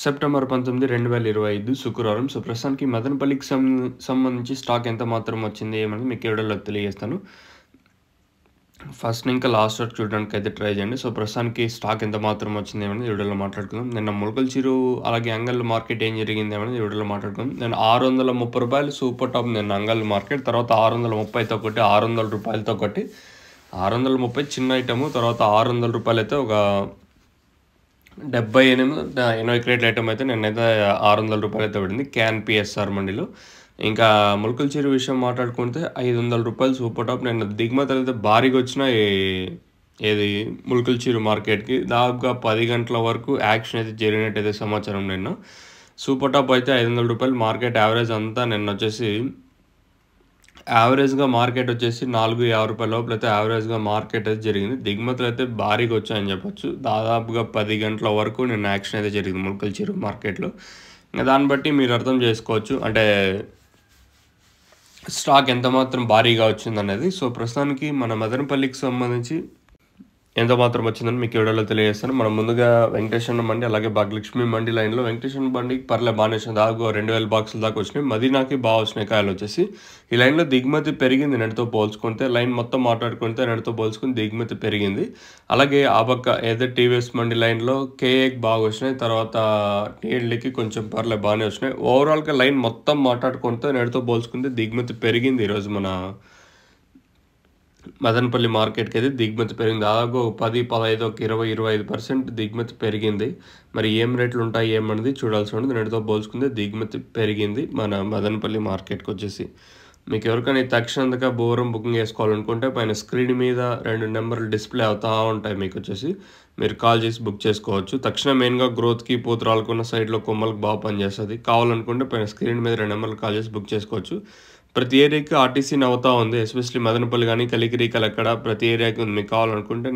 September 19, 2025 శుక్రవారం. So, ప్రస్తుతానికి మదనపల్లికి సంబంధించి స్టాక్ ఎంత మాత్రం వచ్చింది ఏమనేది మీకు ఈ వీడియోలో తెలియజేస్తాను. ఫస్ట్ ఇంకా లాస్ట్ వరకు చూడడానికైతే ట్రై చేయండి. సో, ప్రస్తుతానికి స్టాక్ ఎంత మాత్రం వచ్చింది ఏమనేది ఈ వీడియోలో మాట్లాడుకుందాం. నిన్న ములకల్చిరు అలాగే అంగళ్ళ మార్కెట్ ఏం జరిగింది ఏమనేది ఈ వీడియోలో మాట్లాడుకుందాం. నేను రూ. 630 సూపర్ టాప్ నిన్న అంగళ్ళ మార్కెట్, తర్వాత 630తో ఒకటి, రూ. 600 ఒకటి, 630 చిన్న ఐటము, తర్వాత రూ. 600 అయితే ఒక 80 క్రేట్ల ఐటమ్ అయితే నిన్నైతే రూ. 600 అయితే పడింది క్యాన్ పిఎస్ఆర్ మండీలో. ఇంకా ములకల్చిరు విషయం మాట్లాడుకుంటే రూ. 500 సూపర్ టాప్. నిన్న దిగుమతులు అయితే భారీగా వచ్చినాయి ఏది ములకల్చిరు మార్కెట్కి. దాదాపుగా 10 గంటల వరకు యాక్షన్ అయితే జరిగినట్టయితే సమాచారం. నిన్న సూపర్ టాప్ అయితే రూ. 500 మార్కెట్ యావరేజ్ అంతా నిన్న వచ్చేసి యావరేజ్గా మార్కెట్ వచ్చేసి రూ. 450 లోపల అయితే యావరేజ్గా మార్కెట్ అయితే జరిగింది. దిగుమతులు అయితే భారీగా వచ్చాయని చెప్పొచ్చు. దాదాపుగా 10 గంటల వరకు నిన్న యాక్షన్ అయితే జరిగింది ములకల్చిరు మార్కెట్లో. ఇంకా దాన్ని బట్టి మీరు అర్థం చేసుకోవచ్చు అంటే స్టాక్ ఎంత మాత్రం భారీగా వచ్చిందనేది. సో, ప్రస్తుతానికి మన మదనపల్లికి సంబంధించి ఎంత మాత్రం వచ్చిందని మీకు వీడియోలో తెలియజేస్తాను. మనం ముందుగా వెంకటేశ్వర మండి అలాగే భాగ్యలక్ష్మి మండి లైన్లో వెంకటేశ్వర మండికి బాగానే వచ్చినాయి. దాదాపు 2000 బాక్సుల దాకా వచ్చినాయి. మదీనాకి బాగా వచ్చినాయి కాయలు వచ్చేసి. ఈ లైన్లో దిగుమతి పెరిగింది నెలతో పోల్చుకుంటే. లైన్ మొత్తం మాట్లాడుకుంటే నెలతో పోల్చుకుని దిగుమతి పెరిగింది. అలాగే ఆ పక్క ఏదో టీవీఎస్ మండి లైన్లో కేఏకి బాగా వచ్చినాయి, తర్వాత టీఎల్డీకి కొంచెం బాగానే వచ్చినాయి. ఓవరాల్గా లైన్ మొత్తం మాట్లాడుకుంటే నెలతో పోల్చుకుంటే దిగుమతి పెరిగింది. ఈరోజు మన మదనపల్లి మార్కెట్కి అయితే దిగుమతి పెరిగింది. దాదాపు 10, 15, 20-25% దిగుమతి పెరిగింది. మరి ఏం రేట్లు ఉంటాయి ఏమన్నది చూడాల్సి ఉంటుంది. నేటితో పోల్చుకుంటే దిగుమతి పెరిగింది మన మదనపల్లి మార్కెట్కి వచ్చేసి. మీకు ఎవరికైనా తక్షణంగా బోరం బుకింగ్ చేసుకోవాలనుకుంటే పైన స్క్రీన్ మీద 2 నెంబర్లు డిస్ప్లే అవుతూ ఉంటాయి. మీకు వచ్చేసి మీరు కాల్ చేసి బుక్ చేసుకోవచ్చు. తక్షణం మెయిన్గా గ్రోత్కి పూతరాలకున్న సైడ్లో కొమ్మలకు బాగా పనిచేస్తుంది. కావాలనుకుంటే పైన స్క్రీన్ మీద 2 నెంబర్లు కాల్ చేసి బుక్ చేసుకోవచ్చు. ప్రతి ఏరియాకి ఆర్టీసీ నవ్వుతూ ఉంది. ఎస్పెషల్లీ మదనపల్లి కానీ కలికిరి కలక్కడ ప్రతి ఏరియాకి ఉంది. మీకు కావాలనుకుంటే